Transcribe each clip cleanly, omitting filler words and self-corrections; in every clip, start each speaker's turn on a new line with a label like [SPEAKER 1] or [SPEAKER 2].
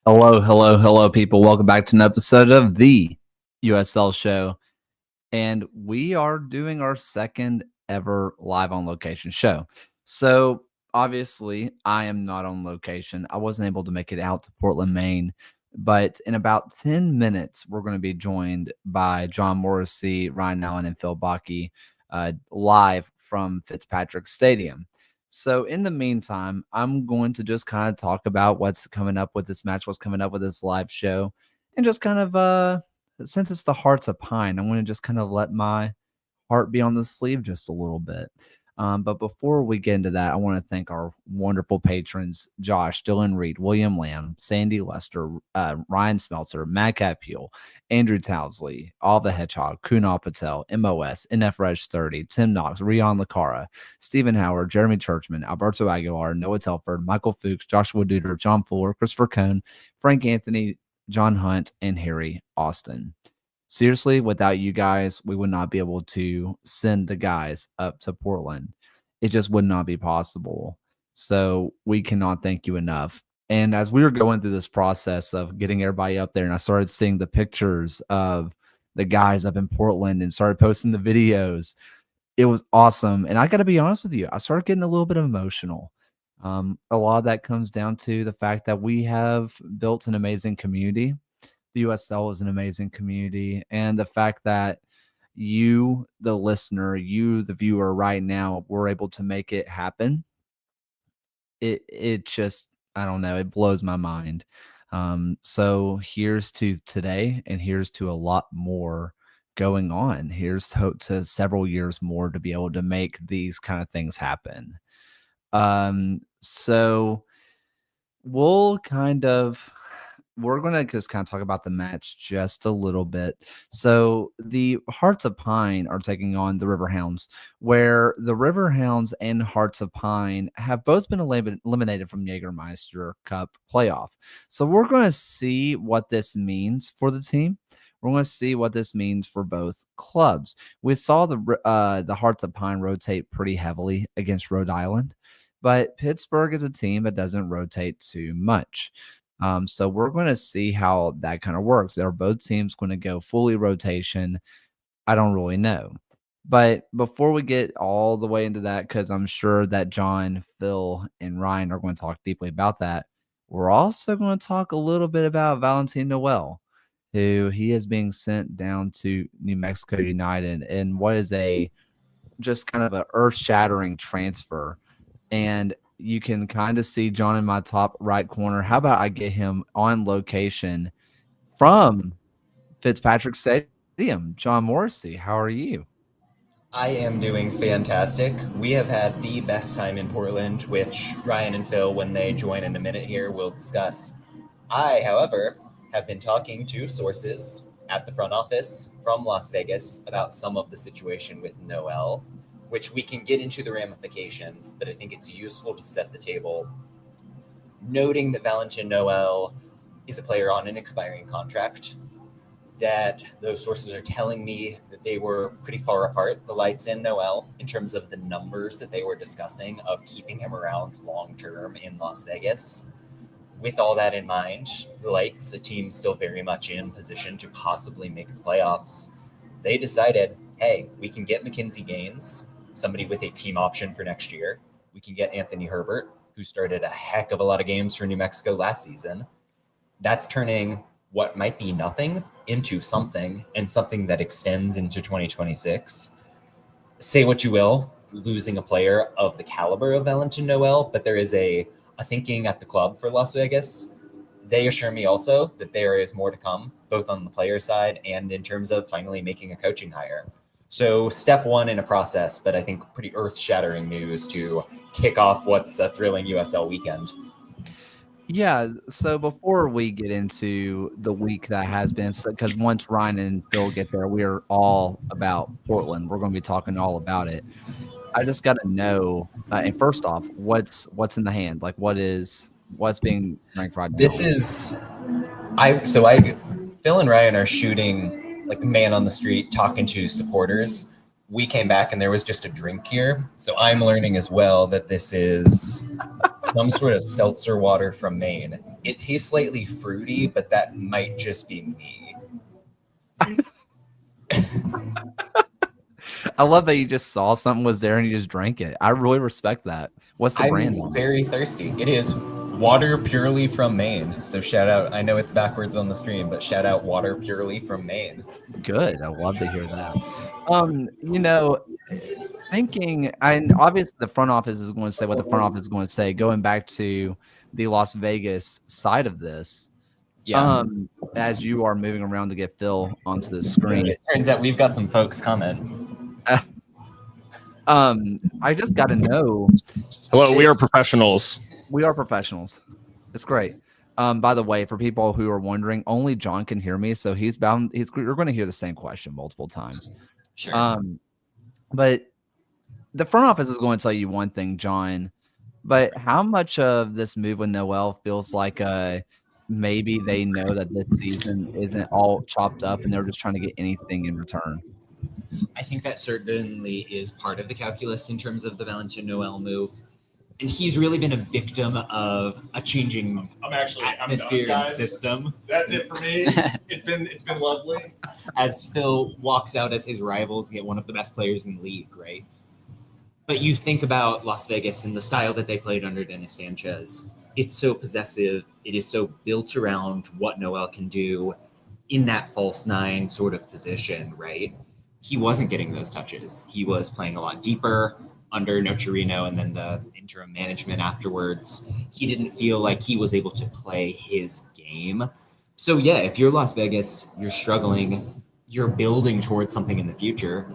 [SPEAKER 1] Hello, hello, hello, people. Welcome back to an episode of the USL Show. And we are doing our second ever live on location show. So, obviously, I am not on location. I wasn't able to make it out to Portland, Maine. But in about 10 minutes, we're going to be joined by John Morrissey, Ryan Allen, and Phil Baki live from Fitzpatrick Stadium. So in the meantime, I'm going to just kind of talk about what's coming up with this match, what's coming up with this live show, and just kind of since it's the Hearts of Pine, I'm going to just kind of let my heart be on the sleeve just a little bit. But before we get into that, I want to thank our wonderful patrons Josh, Dylan Reed, William Lamb, Sandy Lester, Ryan Smeltzer, Madcap Peel, Andrew Townsley, All the Hedgehog, Kunal Patel, MOS, NF Reg 30, Tim Knox, Rion Lacara, Stephen Howard, Jeremy Churchman, Alberto Aguilar, Noah Telford, Michael Fuchs, Joshua Duder, John Fuller, Christopher Cohn, Frank Anthony, John Hunt, and Harry Austin. Seriously, without you guys, we would not be able to send the guys up to Portland. It just would not be possible. So we cannot thank you enough. And as we were going through this process of getting everybody up there, and I started seeing the pictures of the guys up in Portland and started posting the videos, it was awesome. And I got to be honest with you, I started getting a little bit emotional. A lot of that comes down to the fact that we have built an amazing community. The USL is an amazing community, and the fact that you, the listener, you, the viewer, right now, were able to make it happen. It just, I don't know, it blows my mind. So here's to today, and here's to a lot more going on. Here's hope to several years more to be able to make these kind of things happen. So we're going to just kind of talk about the match just a little bit. So the Hearts of Pine are taking on the Riverhounds, where the Riverhounds and Hearts of Pine have both been eliminated from Jägermeister Cup playoff. So we're going to see what this means for the team. We're going to see what this means for both clubs. We saw the Hearts of Pine rotate pretty heavily against Rhode Island, but Pittsburgh is a team that doesn't rotate too much. So we're going to see how that kind of works. Are both teams going to go fully rotation? I don't really know. But before we get all the way into that, because I'm sure that John, Phil, and Ryan are going to talk deeply about that, we're also going to talk a little bit about Valentin Noel, who he is being sent down to New Mexico United in what is a just kind of an earth-shattering transfer. And you can kind of see John in my top right corner. How about I get him on location from Fitzpatrick Stadium? John Morrissey, how are you?
[SPEAKER 2] I am doing fantastic. We have had the best time in Portland, which Ryan and Phil, when they join in a minute here, will discuss. I, however, have been talking to sources at the front office from Las Vegas about some of the situation with Noel, which we can get into the ramifications, but I think it's useful to set the table, noting that Valentin Noel is a player on an expiring contract, that those sources are telling me that they were pretty far apart, the Lights and Noel, in terms of the numbers that they were discussing of keeping him around long term in Las Vegas. With all that in mind, the Lights, a team still very much in position to possibly make the playoffs, they decided, hey, we can get Mackenzie Gaines, somebody with a team option for next year. We can get Anthony Herbert, who started a heck of a lot of games for New Mexico last season. That's turning what might be nothing into something, and something that extends into 2026. Say what you will, losing a player of the caliber of Valentin Noel, but there is a thinking at the club for Las Vegas. They assure me also that there is more to come, both on the player side and in terms of finally making a coaching hire. So step one in a process, but I think pretty earth-shattering news to kick off what's a thrilling USL weekend.
[SPEAKER 1] Yeah, so before we get into the week that has been, because once Ryan and Phil get there, we are all about Portland. We're going to be talking all about it. I just got to know, and first off, what's in the hand? Like, what's being ranked right
[SPEAKER 2] This
[SPEAKER 1] now?
[SPEAKER 2] is I Phil and Ryan are shooting like a man on the street talking to supporters. We came back and there was just a drink here. So I'm learning as well that this is some sort of seltzer water from Maine. It tastes slightly fruity, but that might just be me.
[SPEAKER 1] I love that you just saw something was there and you just drank it. I really respect that. What's the brand on it?
[SPEAKER 2] I'm very thirsty. It is water purely from Maine. So shout out. I know it's backwards on the stream, but shout out water purely from Maine.
[SPEAKER 1] Good. I love to hear that. You know, thinking, and obviously the front office is going to say what the front office is going to say. Going back to the Las Vegas side of this,
[SPEAKER 2] Yeah.
[SPEAKER 1] as you are moving around to get Phil onto the screen,
[SPEAKER 2] It turns out we've got some folks coming.
[SPEAKER 1] I just got to know.
[SPEAKER 3] Hello, we are professionals.
[SPEAKER 1] We are professionals. It's great. By the way, for people who are wondering, only John can hear me, so you're going to hear the same question multiple times.
[SPEAKER 2] Sure.
[SPEAKER 1] But the front office is going to tell you one thing, John. But how much of this move with Noel feels like maybe they know that this season isn't all chopped up and they're just trying to get anything in return?
[SPEAKER 2] I think that certainly is part of the calculus in terms of the Valentin Noel move. And he's really been a victim of a changing atmosphere and system.
[SPEAKER 4] That's it for me. It's been lovely.
[SPEAKER 2] As Phil walks out as his rivals get one of the best players in the league, right? But you think about Las Vegas and the style that they played under Dennis Sanchez. It's so possessive. It is so built around what Noel can do in that false nine sort of position, right? He wasn't getting those touches. He was playing a lot deeper under Nocerino and then the interim management afterwards. He didn't feel like he was able to play his game. So yeah, if you're Las Vegas, you're struggling, you're building towards something in the future,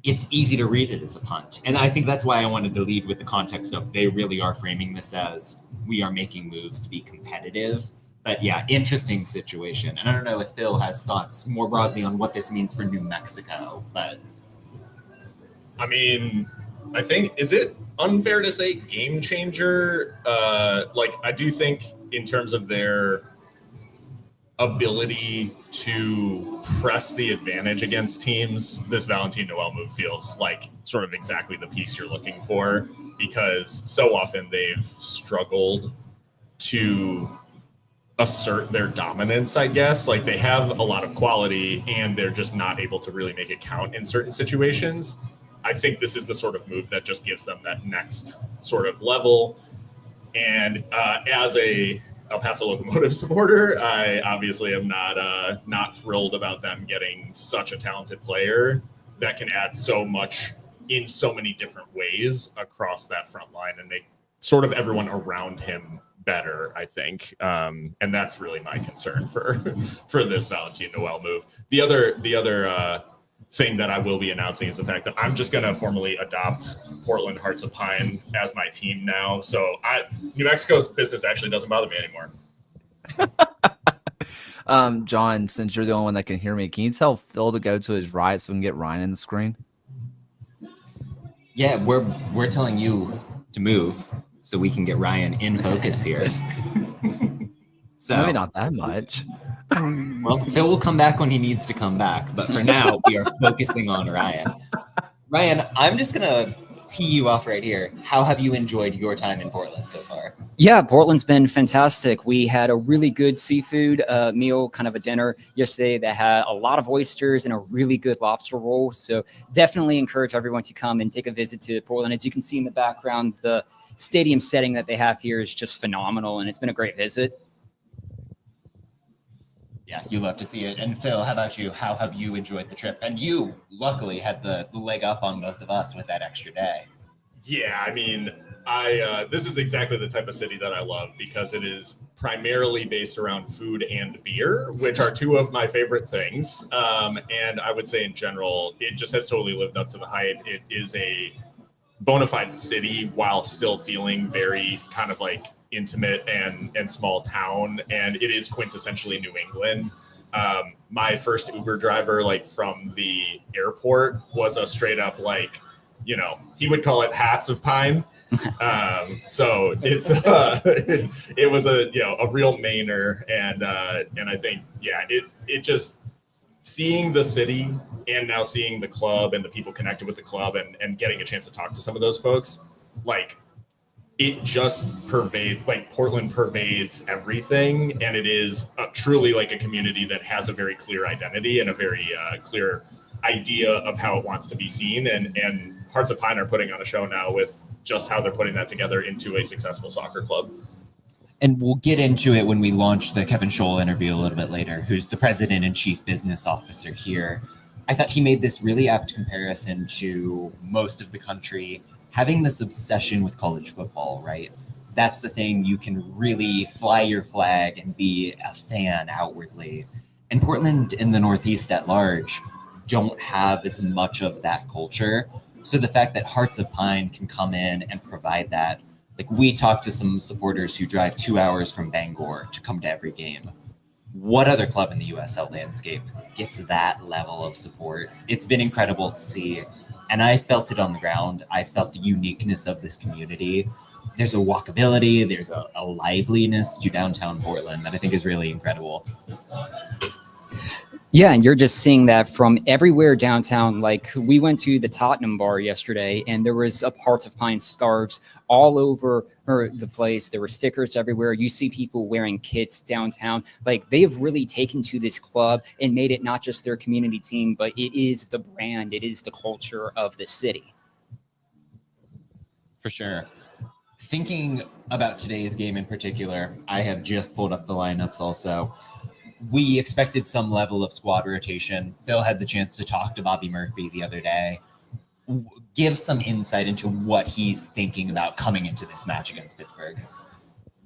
[SPEAKER 2] it's easy to read it as a punt. And I think that's why I wanted to lead with the context of they really are framing this as we are making moves to be competitive. But yeah, interesting situation. And I don't know if Phil has thoughts more broadly on what this means for New Mexico, but
[SPEAKER 4] I mean, I think, is it unfair to say game changer? I do think in terms of their ability to press the advantage against teams, this Valentin Noel move feels like sort of exactly the piece you're looking for, because so often they've struggled to assert their dominance, I guess. Like, they have a lot of quality and they're just not able to really make it count in certain situations. I think this is the sort of move that just gives them that next sort of level. And as a El Paso Locomotive supporter, I obviously am not thrilled about them getting such a talented player that can add so much in so many different ways across that front line and make sort of everyone around him better, I think. And that's really my concern for this Valentin Noel move. The other thing that I will be announcing is the fact that I'm just going to formally adopt Portland Hearts of Pine as my team now. So New Mexico's business actually doesn't bother me anymore.
[SPEAKER 1] John, since you're the only one that can hear me, can you tell Phil to go to his right so we can get Ryan in the screen?
[SPEAKER 2] yeah, we're telling you to move so we can get Ryan in focus here. So
[SPEAKER 1] Maybe not that much.
[SPEAKER 2] Well, Phil will come back when he needs to come back, but for now, we are focusing on Ryan. Ryan, I'm just gonna tee you off right here. How have you enjoyed your time in Portland so far?
[SPEAKER 5] Yeah, Portland's been fantastic. We had a really good seafood meal, kind of a dinner yesterday that had a lot of oysters and a really good lobster roll. So definitely encourage everyone to come and take a visit to Portland. As you can see in the background, the stadium setting that they have here is just phenomenal, and it's been a great visit.
[SPEAKER 2] Yeah, you love to see it. And Phil, how about you? How have you enjoyed the trip? And you, luckily, had the leg up on both of us with that extra day.
[SPEAKER 4] Yeah, I mean, this is exactly the type of city that I love, because it is primarily based around food and beer, which are two of my favorite things. And I would say in general, it just has totally lived up to the hype. It is a bona fide city while still feeling very kind of like intimate and small town, and it is quintessentially New England. My first Uber driver, like from the airport, was a straight up like, he would call it hats of pine. So it's it was a real Mainer, and I think it just seeing the city and now seeing the club and the people connected with the club and getting a chance to talk to some of those folks, like, it just pervades, like Portland pervades everything, and it is truly like a community that has a very clear identity and a very clear idea of how it wants to be seen. And Hearts of Pine are putting on a show now with just how they're putting that together into a successful soccer club.
[SPEAKER 2] And we'll get into it when we launch the Kevin Scholl interview a little bit later, who's the president and chief business officer here. I thought he made this really apt comparison to most of the country having this obsession with college football, right? That's the thing. You can really fly your flag and be a fan outwardly. And Portland and the Northeast at large don't have as much of that culture. So the fact that Hearts of Pine can come in and provide that, like we talked to some supporters who drive 2 hours from Bangor to come to every game. What other club in the USL landscape gets that level of support? It's been incredible to see. And I felt it on the ground. I felt the uniqueness of this community. There's a walkability, there's a liveliness to downtown Portland that I think is really incredible.
[SPEAKER 5] Yeah, and you're just seeing that from everywhere downtown. Like, we went to the Tottenham bar yesterday, and there was a Hearts of Pine scarves all over the place. There were stickers everywhere. You see people wearing kits downtown. Like, they've really taken to this club and made it not just their community team, but it is the brand. It is the culture of the city.
[SPEAKER 2] For sure. Thinking about today's game in particular, I have just pulled up the lineups also. We expected some level of squad rotation. Phil had the chance to talk to Bobby Murphy the other day. Give some insight into what he's thinking about coming into this match against Pittsburgh.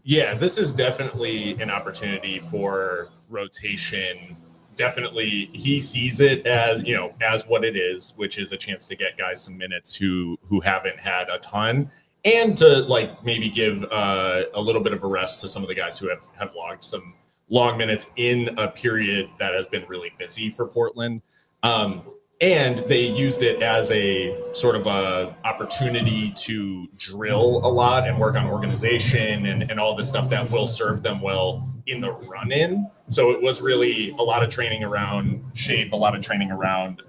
[SPEAKER 4] Yeah, this is definitely an opportunity for rotation. Definitely, he sees it as, you know, as what it is, which is a chance to get guys some minutes who haven't had a ton, and to like maybe give a little bit of a rest to some of the guys who have logged some long minutes in a period that has been really busy for Portland. And they used it as a sort of a opportunity to drill a lot and work on organization and all this stuff that will serve them well in the run-in. So it was really a lot of training around shape, a lot of training around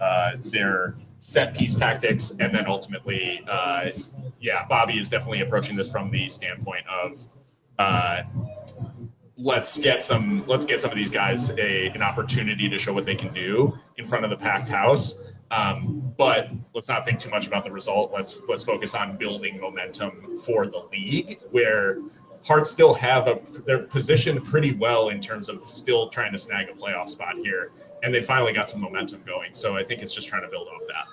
[SPEAKER 4] their set piece tactics. And then ultimately, Bobby is definitely approaching this from the standpoint of let's get some of these guys an opportunity to show what they can do in front of the packed house. But let's not think too much about the result. Let's focus on building momentum for the league, where Hearts still they're positioned pretty well in terms of still trying to snag a playoff spot here, and they finally got some momentum going. So I think it's just trying to build off that.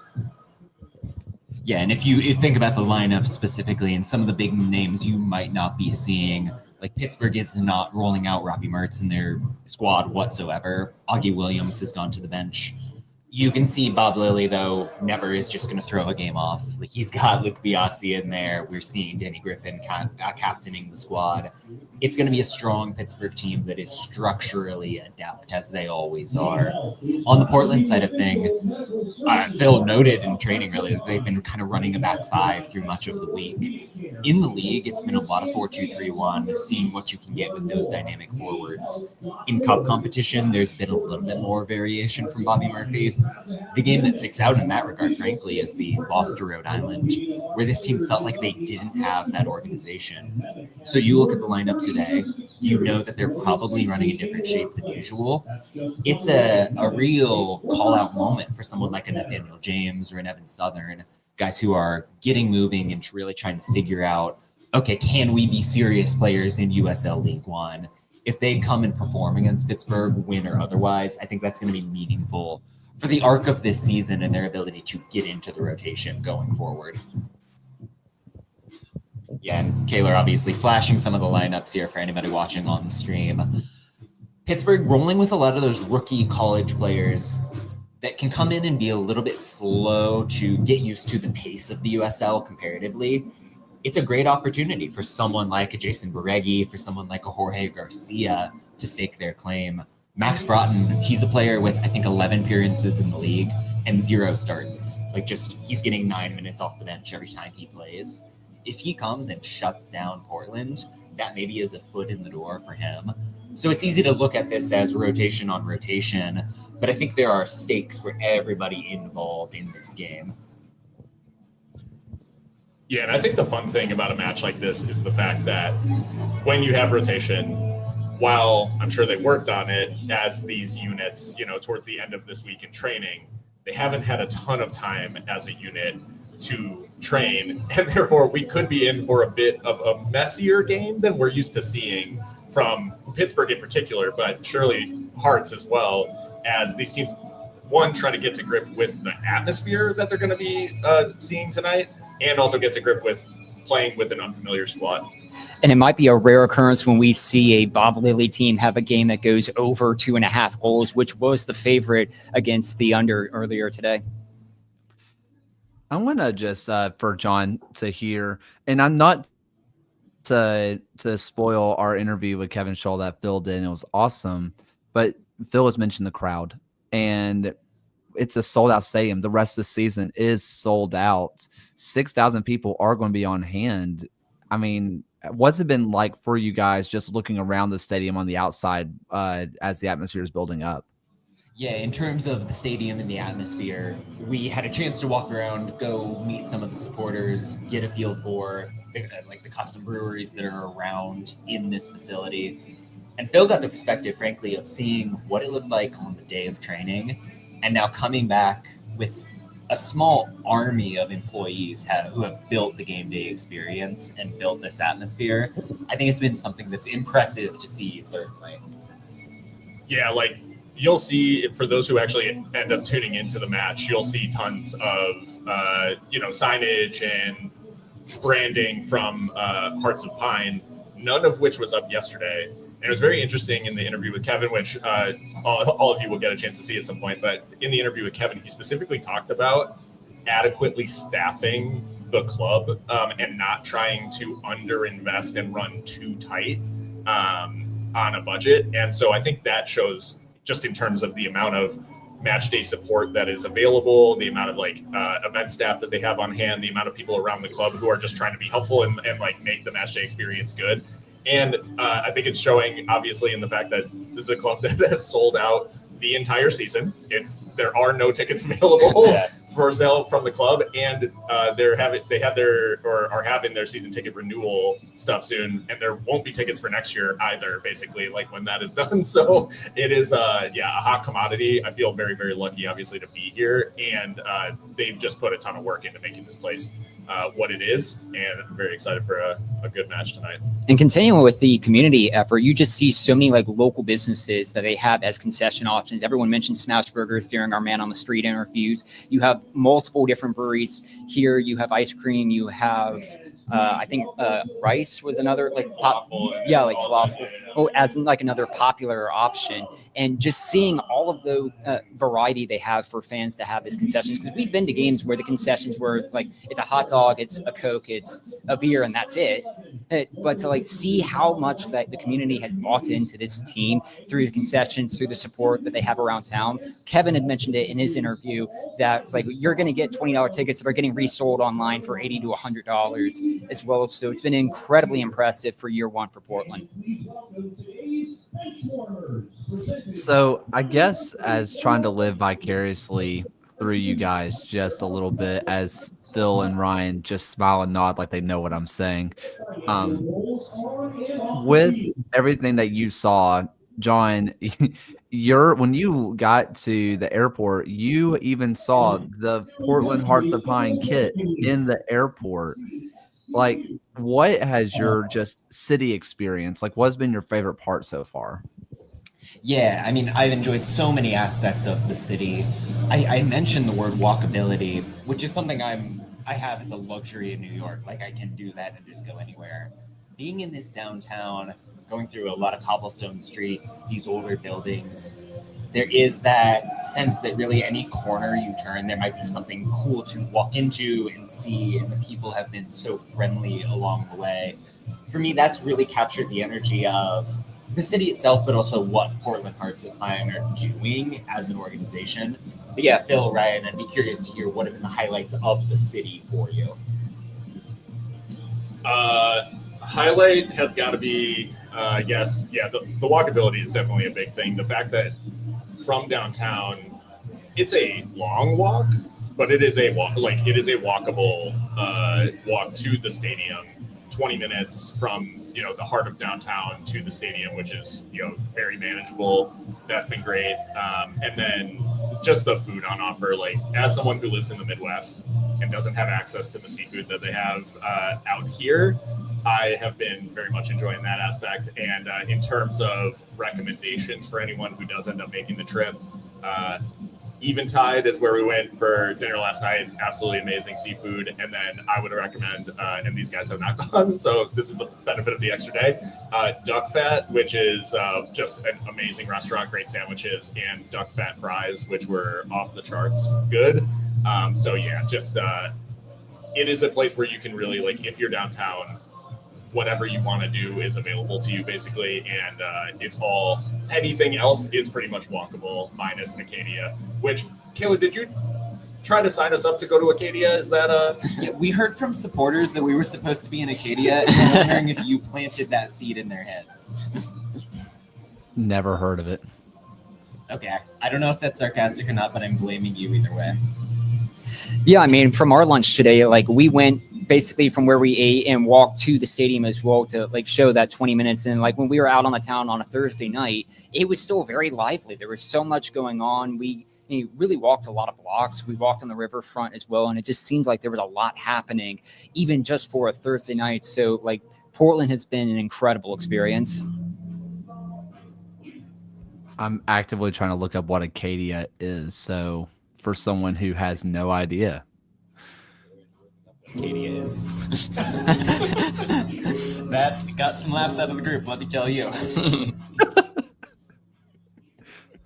[SPEAKER 2] Yeah, and if you think about the lineup specifically and some of the big names you might not be seeing, like Pittsburgh is not rolling out Robbie Mertz in their squad whatsoever. Augie Williams has gone to the bench. You can see Bob Lilly, though, never is just going to throw a game off. Like, he's got Luke Biasi in there. We're seeing Danny Griffin captaining the squad. It's going to be a strong Pittsburgh team that is structurally adept, as they always are. On the Portland side of things, Phil noted in training, really, that they've been kind of running a back five through much of the week. In the league, it's been a lot of 4-2-3-1, seeing what you can get with those dynamic forwards. In cup competition, there's been a little bit more variation from Bobby Murphy. The game that sticks out in that regard, frankly, is the loss to Rhode Island, where this team felt like they didn't have that organization. So you look at the lineup today, you know that they're probably running a different shape than usual. It's a real call-out moment for someone like a Nathaniel James or an Evan Southern, guys who are getting moving and really trying to figure out, okay, can we be serious players in USL League One? If they come and perform against Pittsburgh, win or otherwise, I think that's going to be meaningful for the arc of this season and their ability to get into the rotation going forward. Yeah, and Kaylor obviously flashing some of the lineups here for anybody watching on the stream. Pittsburgh rolling with a lot of those rookie college players that can come in and be a little bit slow to get used to the pace of the USL comparatively. It's a great opportunity for someone like a Jason Barreggi, for someone like a Jorge Garcia to stake their claim. Max Broughton, he's a player with, I think, 11 appearances in the league and 0 starts. Like, just, he's getting 9 minutes off the bench every time he plays. If he comes and shuts down Portland, that maybe is a foot in the door for him. So it's easy to look at this as rotation on rotation, but I think there are stakes for everybody involved in this game.
[SPEAKER 4] Yeah, and I think the fun thing about a match like this is the fact that when you have rotation, while I'm sure they worked on it as these units, towards the end of this week in training, they haven't had a ton of time as a unit to train, and therefore we could be in for a bit of a messier game than we're used to seeing from Pittsburgh in particular, but surely Hearts as well, as these teams, one, try to get to grip with the atmosphere that they're going to be seeing tonight, and also get to grip with playing with an unfamiliar squad.
[SPEAKER 5] And it might be a rare occurrence when we see a Bob Lilly team have a game that goes over 2.5 goals, which was the favorite against the under earlier today.
[SPEAKER 1] I want to just for John to hear, and I'm not to spoil our interview with Kevin Shaw that Phil did, and it was awesome. But Phil has mentioned the crowd, and it's a sold out stadium. The rest of the season is sold out. 6,000 people are going to be on hand. I mean, what's it been like for you guys just looking around the stadium on the outside as the atmosphere is building up?
[SPEAKER 2] Yeah, in terms of the stadium and the atmosphere, we had a chance to walk around, go meet some of the supporters, get a feel for the custom breweries that are around in this facility. And Phil got the perspective, frankly, of seeing what it looked like on the day of training, and now coming back with a small army of employees who have built the game day experience and built this atmosphere. I think it's been something that's impressive to see, certainly.
[SPEAKER 4] Yeah, you'll see, for those who actually end up tuning into the match, you'll see tons of, signage and branding from Hearts of Pine, none of which was up yesterday. And it was very interesting in the interview with Kevin, which all of you will get a chance to see at some point. But in the interview with Kevin, he specifically talked about adequately staffing the club and not trying to underinvest and run too tight on a budget. And so I think that shows, just in terms of the amount of match day support that is available, the amount of event staff that they have on hand, the amount of people around the club who are just trying to be helpful and make the match day experience good. And I think it's showing, obviously, in the fact that this is a club that has sold out the entire season. There are no tickets available for sale from the club, and are having their season ticket renewal stuff soon, and there won't be tickets for next year either, basically, when that is done. So it is a hot commodity. I feel very, very lucky, obviously, to be here, and they've just put a ton of work into making this place what it is, and I'm very excited for a good match tonight.
[SPEAKER 5] And continuing with the community effort, you just see so many local businesses that they have as concession options. Everyone mentioned Smash Burgers during our Man on the Street interviews. You have multiple different breweries here. You have ice cream. You have I think rice was another falafel. As another popular option. And just seeing all of the variety they have for fans to have as concessions, because we've been to games where the concessions were it's a hot dog, it's a Coke, it's a beer, and that's it. But to see how much that the community has bought into this team through the concessions, through the support that they have around town. Kevin had mentioned it in his interview that it's you're going to get $20 tickets that are getting resold online for $80 to $100 as well. So it's been incredibly impressive for year one for Portland.
[SPEAKER 1] So I guess as trying to live vicariously through you guys just a little bit, as Phil and Ryan just smile and nod like they know what I'm saying. With everything that you saw, John, when you got to the airport, you even saw the Portland Hearts of Pine kit in the airport. What has your just city experience, what's been your favorite part so far?
[SPEAKER 2] Yeah, I mean, I've enjoyed so many aspects of the city. I mentioned the word walkability, which is something I have as a luxury in New York. I can do that and just go anywhere. Being in this downtown, going through a lot of cobblestone streets, these older buildings, there is that sense that really any corner you turn, there might be something cool to walk into and see, and the people have been so friendly along the way. For me, that's really captured the energy of the city itself, but also what Portland Hearts of Pine are doing as an organization. But yeah, Phil, Ryan, I'd be curious to hear what have been the highlights of the city for you.
[SPEAKER 4] Highlight has got to be, the walkability is definitely a big thing. The fact that from downtown, it's a long walk, but it is a walk. Like it is a walkable walk to the stadium. 20 minutes from the heart of downtown to the stadium, which is very manageable. That's been great. And then just the food on offer. Like as someone who lives in the Midwest and doesn't have access to the seafood that they have out here, I have been very much enjoying that aspect. And in terms of recommendations for anyone who does end up making the trip, Eventide is where we went for dinner last night. Absolutely amazing seafood. And then I would recommend, and these guys have not gone, so this is the benefit of the extra day, Duck Fat, which is just an amazing restaurant, great sandwiches, and duck fat fries, which were off the charts good. So yeah, just it is a place where you can really, like, if you're downtown, whatever you want to do is available to you basically, and it's all, anything else is pretty much walkable minus Acadia, which, Kayla, did you try to sign us up to go to Acadia? Is that
[SPEAKER 2] Yeah, we heard from supporters that we were supposed to be in Acadia, and I'm wondering if you planted that seed in their heads.
[SPEAKER 1] Never heard of it.
[SPEAKER 2] Okay, I don't know if that's sarcastic or not, but I'm blaming you either way.
[SPEAKER 5] Yeah, I mean, from our lunch today, like we went basically from where we ate and walked to the stadium as well to like show that 20 minutes. And like when we were out on the town on a Thursday night, it was still very lively. There was so much going on. We really walked a lot of blocks. We walked on the riverfront as well. And it just seems like there was a lot happening, even just for a Thursday night. So like Portland has been an incredible experience.
[SPEAKER 1] I'm actively trying to look up what Acadia is. So for someone who has no idea.
[SPEAKER 2] Acadia is. That got some laughs out of the group, let me tell you.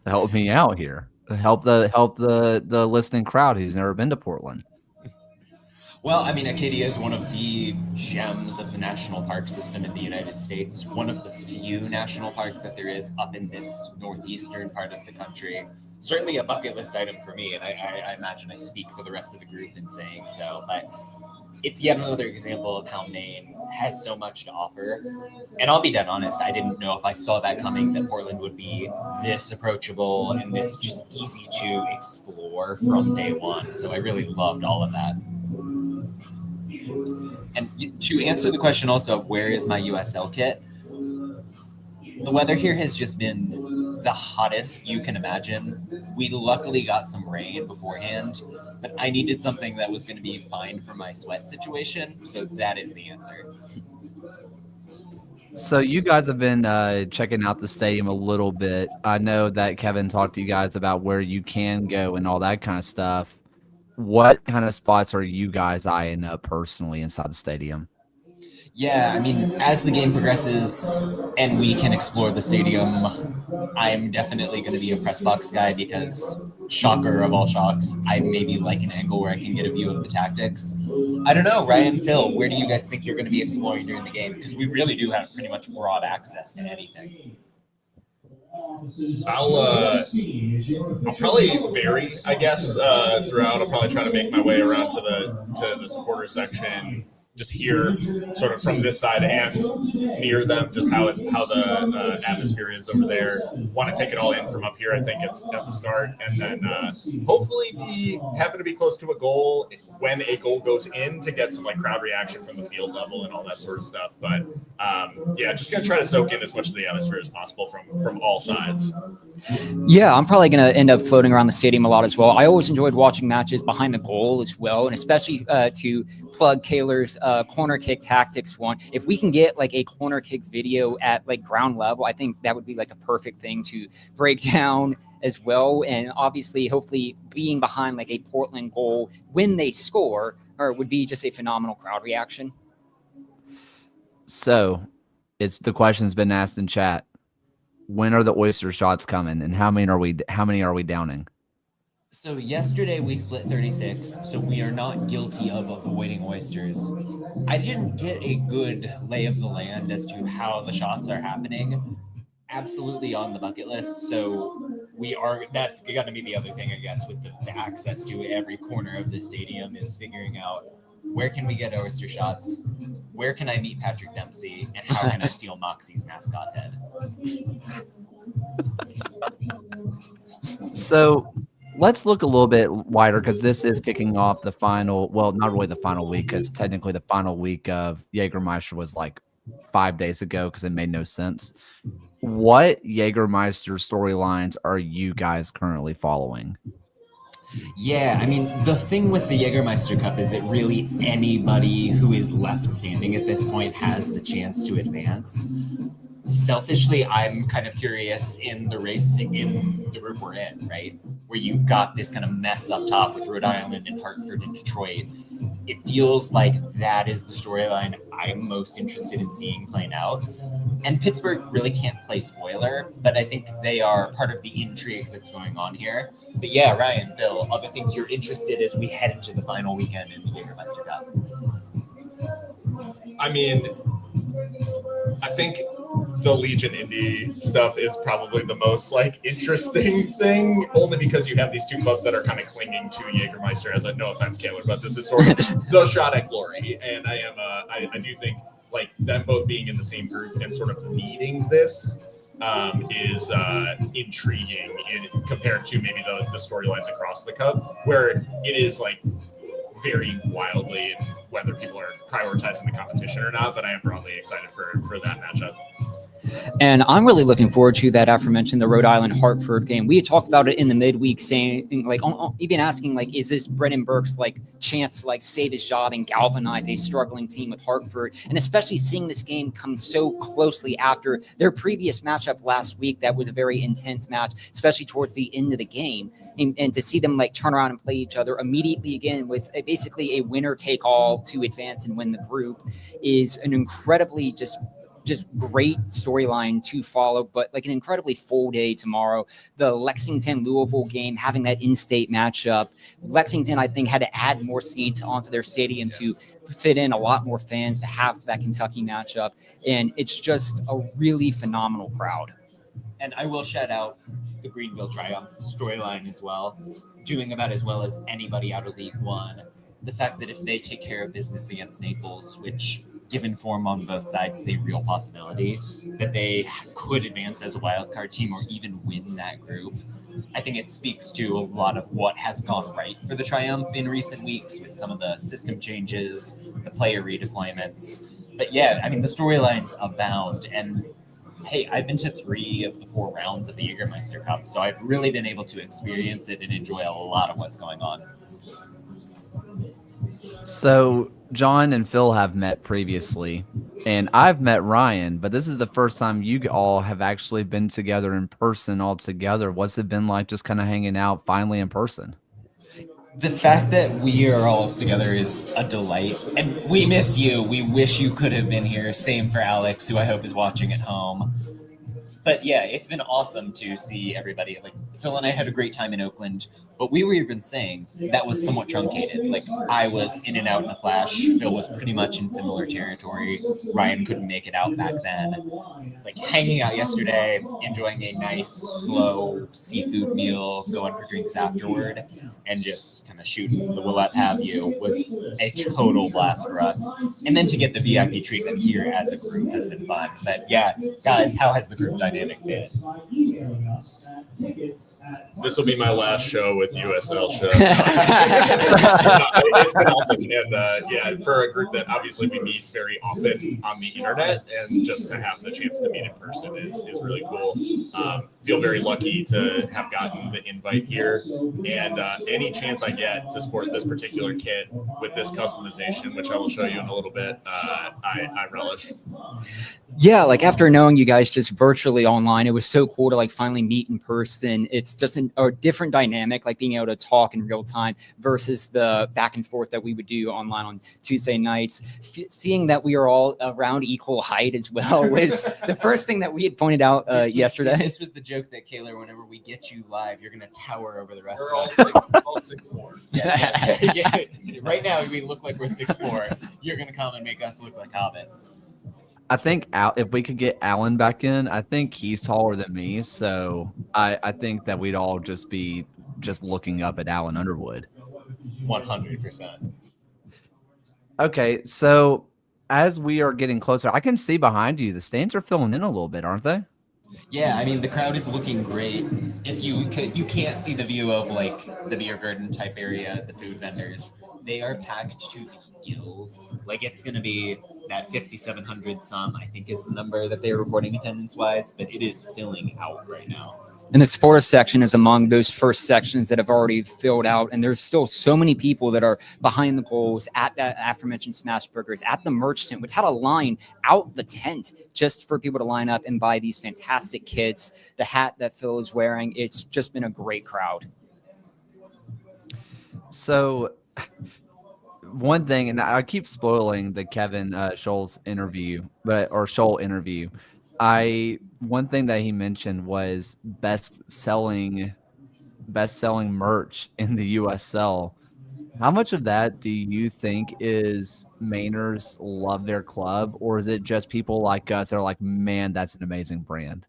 [SPEAKER 1] Help me out here. Help the listening crowd who's never been to Portland.
[SPEAKER 2] Well, I mean, Acadia is one of the gems of the national park system in the United States. One of the few national parks that there is up in this northeastern part of the country. Certainly a bucket list item for me, and I imagine I speak for the rest of the group in saying so. But it's yet another example of how Maine has so much to offer. And I'll be dead honest, I didn't know if I saw that coming, that Portland would be this approachable and this just easy to explore from day one. So I really loved all of that. And to answer the question also of where is my USL kit, the weather here has just been the hottest you can imagine. We luckily got some rain beforehand, but I needed something that was going to be fine for my sweat situation. So that is the answer.
[SPEAKER 1] So you guys have been checking out the stadium a little bit. I know that Kevin talked to you guys about where you can go and all that kind of stuff. What kind of spots are you guys eyeing up personally inside the stadium?
[SPEAKER 2] Yeah, I mean, as the game progresses and we can explore the stadium, I'm definitely going to be a press box guy because, shocker of all shocks, I maybe like an angle where I can get a view of the tactics. I don't know, Ryan, Phil, where do you guys think you're going to be exploring during the game? Because we really do have pretty much broad access to anything.
[SPEAKER 4] I'll probably vary, I guess, throughout. I'll probably try to make my way around to the supporter section, just here, sort of from this side and near them, just how the atmosphere is over there. Want to take it all in from up here. I think it's at the start, and then hopefully happen to be close to a goal when a goal goes in to get some like crowd reaction from the field level and all that sort of stuff. But yeah, just gonna try to soak in as much of the atmosphere as possible from all sides.
[SPEAKER 5] Yeah, I'm probably going to end up floating around the stadium a lot as well. I always enjoyed watching matches behind the goal as well, and especially to plug Kaler's corner kick tactics one. If we can get like a corner kick video at like ground level, I think that would be like a perfect thing to break down as well. And obviously, hopefully being behind like a Portland goal when they score would be just a phenomenal crowd reaction.
[SPEAKER 1] So the question's been asked in chat. When are the oyster shots coming, and how many are we downing?
[SPEAKER 2] So yesterday we split 36, so we are not guilty of avoiding oysters. I didn't get a good lay of the land as to how the shots are happening. Absolutely on the bucket list, so that's got to be the other thing, I guess, with the access to every corner of the stadium is figuring out where can we get oyster shots, where can I meet Patrick Dempsey, and how can I steal Moxie's mascot head?
[SPEAKER 1] So let's look a little bit wider because this is kicking off the final. Well, not really the final week because technically the final week of Jägermeister was like 5 days ago because it made no sense. What Jägermeister storylines are you guys currently following?
[SPEAKER 2] Yeah, I mean, the thing with the Jägermeister Cup is that really anybody who is left standing at this point has the chance to advance. Selfishly, I'm kind of curious in the race in the group we're in, right? Where you've got this kind of mess up top with Rhode Island and Hartford and Detroit. It feels like that is the storyline I'm most interested in seeing playing out. And Pittsburgh really can't play spoiler, but I think they are part of the intrigue that's going on here. But yeah, Ryan, Phil, other things you're interested as we head into the final weekend in the Jägermeister Cup.
[SPEAKER 4] I mean, I think the Legion Indy stuff is probably the most like interesting thing, only because you have these two clubs that are kind of clinging to Jägermeister as a, no offense, Kaylor, but this is sort of the shot at glory. And I do think like them both being in the same group and sort of needing this is intriguing compared to maybe the storylines across the cup, where it is like very wildly in whether people are prioritizing the competition or not. But I am broadly excited for that matchup.
[SPEAKER 5] And I'm really looking forward to that aforementioned the Rhode Island Hartford game. We had talked about it in the midweek, saying like even asking like, is this Brennan Burke's like chance to like save his job and galvanize a struggling team with Hartford? And especially seeing this game come so closely after their previous matchup last week, that was a very intense match, especially towards the end of the game, and to see them like turn around and play each other immediately again with basically a winner take all to advance and win the group is an incredibly just great storyline to follow, but like an incredibly full day tomorrow. The Lexington-Louisville game, having that in-state matchup. Lexington, I think, had to add more seats onto their stadium to fit in a lot more fans to have that Kentucky matchup. And it's just a really phenomenal crowd.
[SPEAKER 2] And I will shout out the Greenville Triumph storyline as well, doing about as well as anybody out of League One. The fact that if they take care of business against Naples, which given form on both sides is a real possibility, that they could advance as a wildcard team or even win that group. I think it speaks to a lot of what has gone right for the Triumph in recent weeks with some of the system changes, the player redeployments. But yeah, I mean, the storylines abound. And hey, I've been to 3 of the 4 rounds of the Jägermeister Cup, so I've really been able to experience it and enjoy a lot of what's going on.
[SPEAKER 1] So John and Phil have met previously, and I've met Ryan, but this is the first time you all have actually been together in person all together. What's it been like just kind of hanging out finally in person?
[SPEAKER 2] The fact that we are all together is a delight, and we miss you. We wish you could have been here. Same for Alex, who I hope is watching at home. But yeah, it's been awesome to see everybody. Like Phil and I had a great time in Oakland, but we were even saying that was somewhat truncated. Like I was in and out in a flash. Phil was pretty much in similar territory. Ryan couldn't make it out back then. Like hanging out yesterday, enjoying a nice, slow seafood meal, going for drinks afterward, and just kind of shooting the what have you was a total blast for us. And then to get the VIP treatment here as a group has been fun. But yeah, guys, how has the group dynamic been?
[SPEAKER 4] This will be my last show with USL Show. It's been awesome. And yeah, for a group that obviously we meet very often on the internet, and just to have the chance to meet in person is really cool. Feel very lucky to have gotten the invite here. And any chance I get to sport this particular kit with this customization, which I will show you in a little bit, I relish.
[SPEAKER 5] Yeah, like after knowing you guys just virtually online, it was so cool to like finally meet in person. It's just a different dynamic, like being able to talk in real time versus the back and forth that we would do online on Tuesday nights. Seeing that we are all around equal height as well was the first thing that we had pointed out yesterday.
[SPEAKER 2] This was the joke that Kaylor, whenever we get you live, you're going to tower over the rest
[SPEAKER 4] We're
[SPEAKER 2] of us.
[SPEAKER 4] all 6'4".
[SPEAKER 2] Yeah. Right now, we look like we're 6'4". You're going to come and make us look like hobbits.
[SPEAKER 1] I think if we could get Alan back in, I think he's taller than me. So I think that we'd all just be looking up at Alan Underwood.
[SPEAKER 2] 100%.
[SPEAKER 1] Okay, so as we are getting closer, I can see behind you, the stands are filling in a little bit, aren't they?
[SPEAKER 2] Yeah, I mean the crowd is looking great. If you can't see the view of like the beer garden type area, the food vendors, they are packed to the gills. Like it's gonna be that 5,700 some, I think is the number that they're reporting attendance wise, but it is filling out right now.
[SPEAKER 5] And the supporter section is among those first sections that have already filled out. And there's still so many people that are behind the goals at that aforementioned Smash Burgers, at the merch tent, which had a line out the tent just for people to line up and buy these fantastic kits. The hat that Phil is wearing, it's just been a great crowd.
[SPEAKER 1] So one thing, and I keep spoiling the Kevin Scholl's interview, Scholl interview. One thing that he mentioned was best selling merch in the USL. How much of that do you think is Mainers love their club, or is it just people like us that are like, man, that's an amazing brand?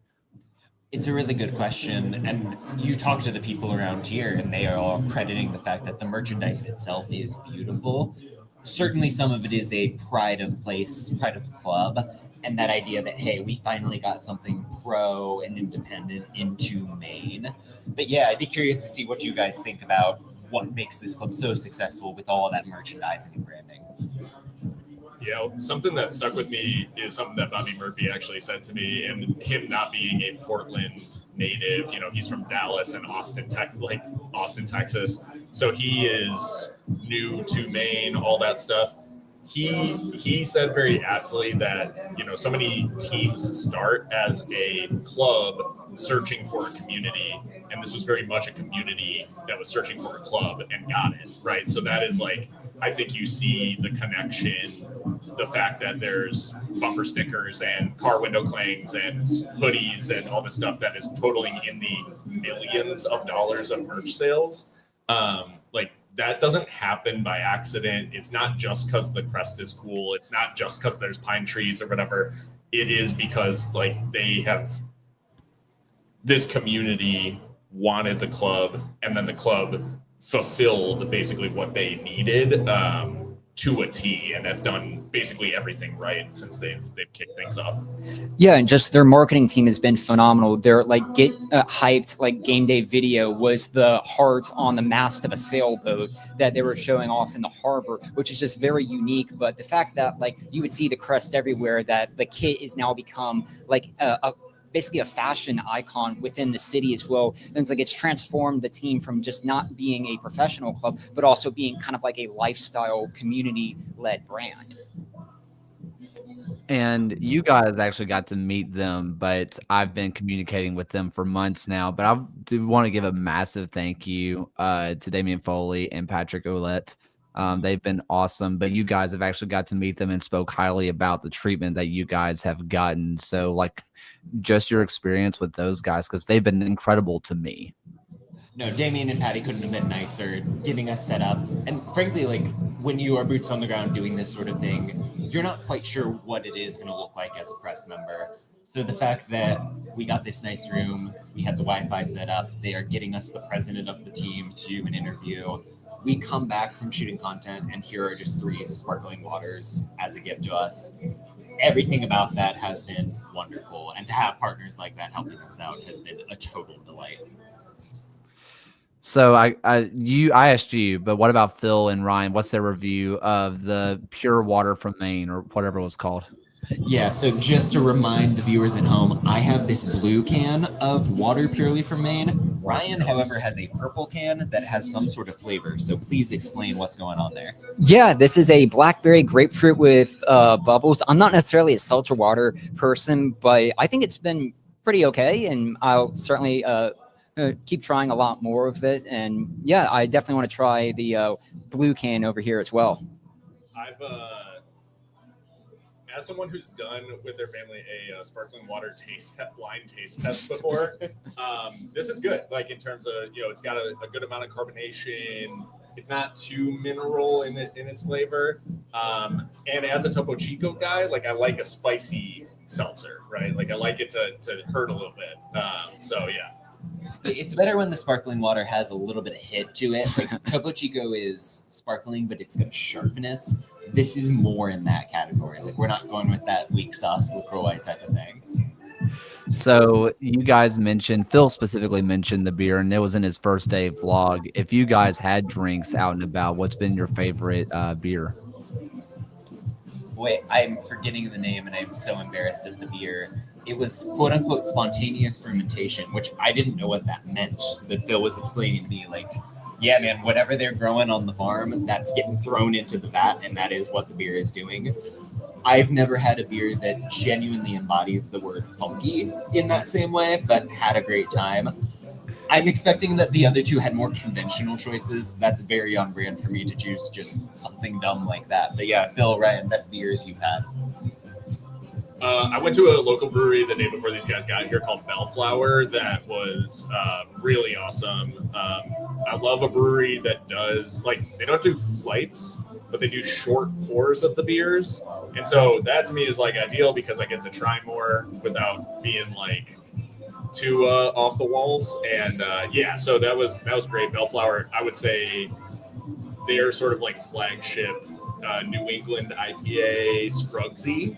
[SPEAKER 2] It's a really good question. And you talk to the people around here, and they are all crediting the fact that the merchandise itself is beautiful. Certainly, some of it is a pride of place, pride of club, and that idea that, hey, we finally got something pro and independent into Maine. But yeah, I'd be curious to see what you guys think about what makes this club so successful with all of that merchandising and branding.
[SPEAKER 4] Yeah, something that stuck with me is something that Bobby Murphy actually said to me, and him not being a Portland native, he's from Dallas and Austin, Texas. So he is new to Maine, all that stuff. He said very aptly that, so many teams start as a club searching for a community, and this was very much a community that was searching for a club and got it, right? So that is like, I think you see the connection, the fact that there's bumper stickers and car window clings and hoodies and all this stuff that is totaling in the millions of dollars of merch sales. That doesn't happen by accident. It's not just because the crest is cool. It's not just because there's pine trees or whatever. It is because they have this community wanted the club, and then the club fulfilled basically what they needed to a T, and have done basically everything right since they've kicked things off.
[SPEAKER 5] Yeah, and just their marketing team has been phenomenal. Their get hyped game day video was the heart on the mast of a sailboat that they were showing off in the harbor, which is just very unique. But the fact that you would see the crest everywhere, that the kit is now become basically a fashion icon within the city as well. And it's transformed the team from just not being a professional club, but also being kind of like a lifestyle community-led brand.
[SPEAKER 1] And you guys actually got to meet them, but I've been communicating with them for months now. But I do want to give a massive thank you to Damian Foley and Patrick Ouellette. They've been awesome, but you guys have actually got to meet them and spoke highly about the treatment that you guys have gotten. So just your experience with those guys, because they've been incredible to me.
[SPEAKER 2] No, Damien and Patty couldn't have been nicer, getting us set up. And frankly, when you are boots on the ground doing this sort of thing, you're not quite sure what it is going to look like as a press member. So the fact that we got this nice room, we had the Wi-Fi set up, they are getting us the president of the team to do an interview. We come back from shooting content, and here are just 3 sparkling waters as a gift to us. Everything about that has been wonderful, and to have partners like that helping us out has been a total delight.
[SPEAKER 1] So I asked you, but what about Phil and Ryan? What's their review of the pure water from Maine, or whatever it was called?
[SPEAKER 2] Yeah, so just to remind the viewers at home, I have this blue can of water purely from Maine. Ryan, however, has a purple can that has some sort of flavor. So please explain what's going on there.
[SPEAKER 5] Yeah, this is a blackberry grapefruit with bubbles. I'm not necessarily a seltzer water person, but I think it's been pretty okay, and I'll certainly keep trying a lot more of it. And yeah, I definitely want to try the blue can over here as well.
[SPEAKER 4] I've as someone who's done with their family a sparkling water blind taste test before, this is good. In terms of, it's got a good amount of carbonation. It's not too mineral in its flavor. And as a Topo Chico guy, I like a spicy seltzer, right? I like it to hurt a little bit. So yeah.
[SPEAKER 2] It's better when the sparkling water has a little bit of hit to it. Topo Chico is sparkling, but it's got sharpness. This is more in that category. We're not going with that weak sauce LaCroix type of thing.
[SPEAKER 1] So you guys mentioned, Phil specifically mentioned the beer, and it was in his first day vlog. If you guys had drinks out and about, what's been your favorite beer?
[SPEAKER 2] Boy, I'm forgetting the name and I'm so embarrassed of the beer. It was quote unquote spontaneous fermentation, which I didn't know what that meant. But Phil was explaining to me, like, yeah, man, whatever they're growing on the farm, that's getting thrown into the vat, and that is what the beer is doing. I've never had a beer that genuinely embodies the word funky in that same way, but had a great time. I'm expecting that the other two had more conventional choices. That's very on brand for me to choose just something dumb like that. But yeah, Phil, Ryan, best beers you've had.
[SPEAKER 4] I went to a local brewery the day before these guys got here called Bellflower. That was really awesome. I love a brewery that does, like, they don't do flights, but they do short pours of the beers. And so that to me is like ideal because I get to try more without being like too off the walls. And yeah, so that was great. Bellflower, I would say their sort of like flagship New England IPA Scrugsy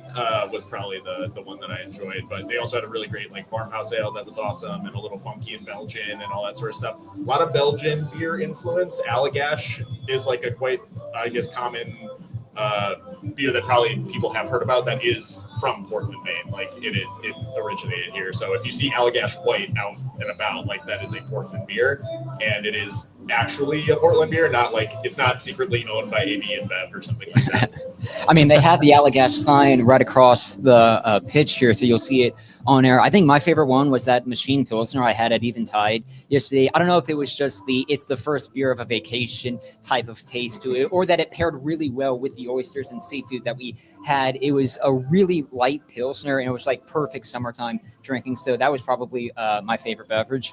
[SPEAKER 4] was probably the one that I enjoyed. But they also had a really great like farmhouse ale that was awesome and a little funky and Belgian and all that sort of stuff. A lot of Belgian beer influence. Allagash is like a quite, I guess, common beer that probably people have heard about that is from Portland, Maine. Like it originated here. So if you see Allagash White out and about, like that is a Portland beer, and it is actually a Portland beer, not like it's not secretly owned by AB InBev or something like that.
[SPEAKER 5] I mean, they have the Allagash sign right across the pitch here, so you'll see it on air. I think my favorite one was that Machine Pilsner I had at Eventide yesterday. I don't know if it was just it's the first beer of a vacation type of taste to it, or that it paired really well with the oysters and seafood that we had. It was a really light Pilsner, and it was like perfect summertime drinking. So that was probably my favorite beverage.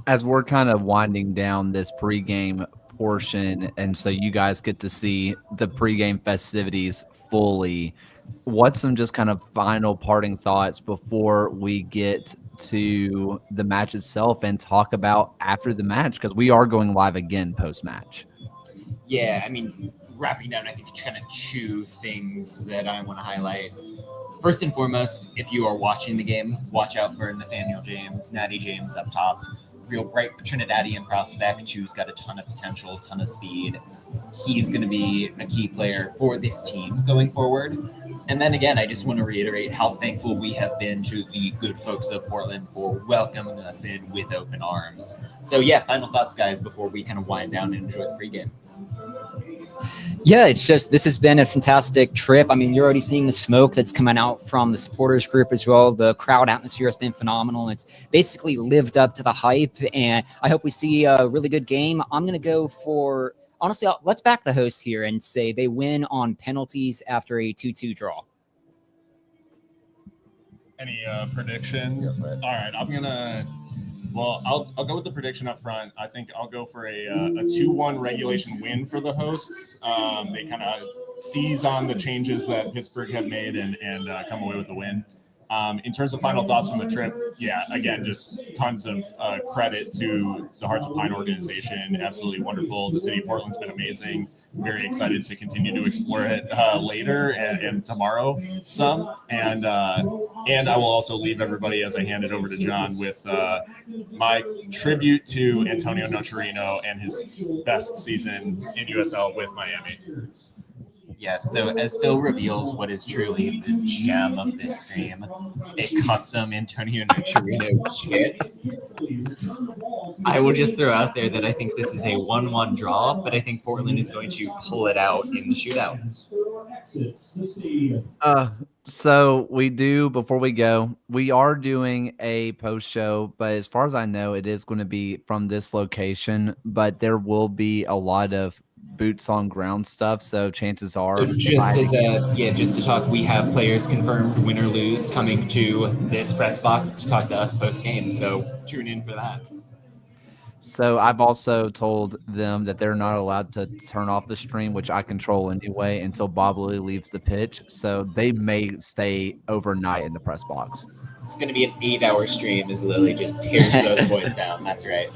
[SPEAKER 1] As we're kind of winding down this pregame portion, and so you guys get to see the pregame festivities fully, what's some just kind of final parting thoughts before we get to the match itself and talk about after the match, because we are going live again post-match?
[SPEAKER 2] Yeah, I mean, wrapping down, I think kind of two things that I want to highlight. First and foremost, if you are watching the game, watch out for Nathaniel James, Natty James up top. Real bright Trinidadian prospect who's got a ton of potential, ton of speed. He's going to be a key player for this team going forward. And then again, I just want to reiterate how thankful we have been to the good folks of Portland for welcoming us in with open arms. So yeah, final thoughts, guys, before we kind of wind down and enjoy the pregame.
[SPEAKER 5] Yeah, it's just, this has been a fantastic trip. I mean, you're already seeing the smoke that's coming out from the supporters group as well. The crowd atmosphere has been phenomenal. It's basically lived up to the hype, and I hope we see a really good game. I'm going to go for, honestly, let's back the hosts here and say they win on penalties after a 2-2 draw.
[SPEAKER 4] Any prediction? All right, I'm gonna. Well, I'll go with the prediction up front. I think I'll go for a 2-1 regulation win for the hosts. They kind of seize on the changes that Pittsburgh have made and come away with a win. In terms of final thoughts from the trip, yeah, again, just tons of credit to the Hearts of Pine organization. Absolutely wonderful. The city of Portland's been amazing. Very excited to continue to explore it later and tomorrow some. And I will also leave everybody, as I hand it over to John, with my tribute to Antonio Nocerino and his best season in USL with Miami.
[SPEAKER 2] Yeah, so as Phil reveals what is truly the gem of this stream, a custom Antonio Nocerino kit, I will just throw out there that I think this is a 1-1 draw, but I think Portland is going to pull it out in the shootout.
[SPEAKER 1] So we do, before we go, we are doing a post show, but as far as I know, it is going to be from this location, but there will be a lot of boots on ground stuff. So chances are,
[SPEAKER 2] so just to talk, we have players confirmed, win or lose, coming to this press box to talk to us post game. So tune in for that.
[SPEAKER 1] So I've also told them that they're not allowed to turn off the stream, which I control anyway, until Bob Lilly leaves the pitch. So they may stay overnight in the press box.
[SPEAKER 2] It's going to be an 8-hour stream as Lilly just tears those boys down. That's right.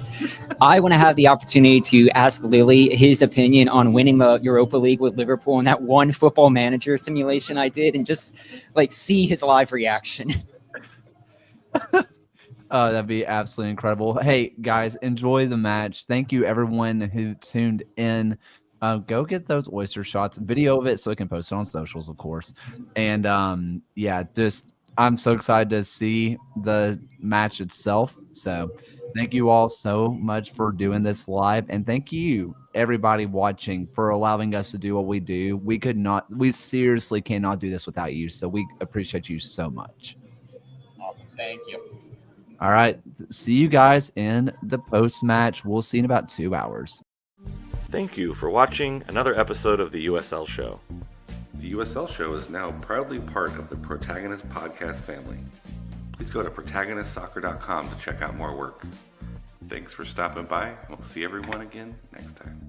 [SPEAKER 5] I want to have the opportunity to ask Lilly his opinion on winning the Europa League with Liverpool in that one Football Manager simulation I did, and just like see his live reaction.
[SPEAKER 1] Oh, that'd be absolutely incredible. Hey, guys, enjoy the match. Thank you, everyone who tuned in. Go get those oyster shots, video of it so I can post it on socials, of course. And yeah, just I'm so excited to see the match itself. So thank you all so much for doing this live. And thank you, everybody watching, for allowing us to do what we do. We seriously cannot do this without you. So we appreciate you so much.
[SPEAKER 2] Awesome. Thank you.
[SPEAKER 1] All right. See you guys in the post match. We'll see you in about 2 hours.
[SPEAKER 6] Thank you for watching another episode of the USL Show. The USL Show is now proudly part of the Protagonist podcast family. Please go to protagonistsoccer.com to check out more work. Thanks for stopping by, and we'll see everyone again next time.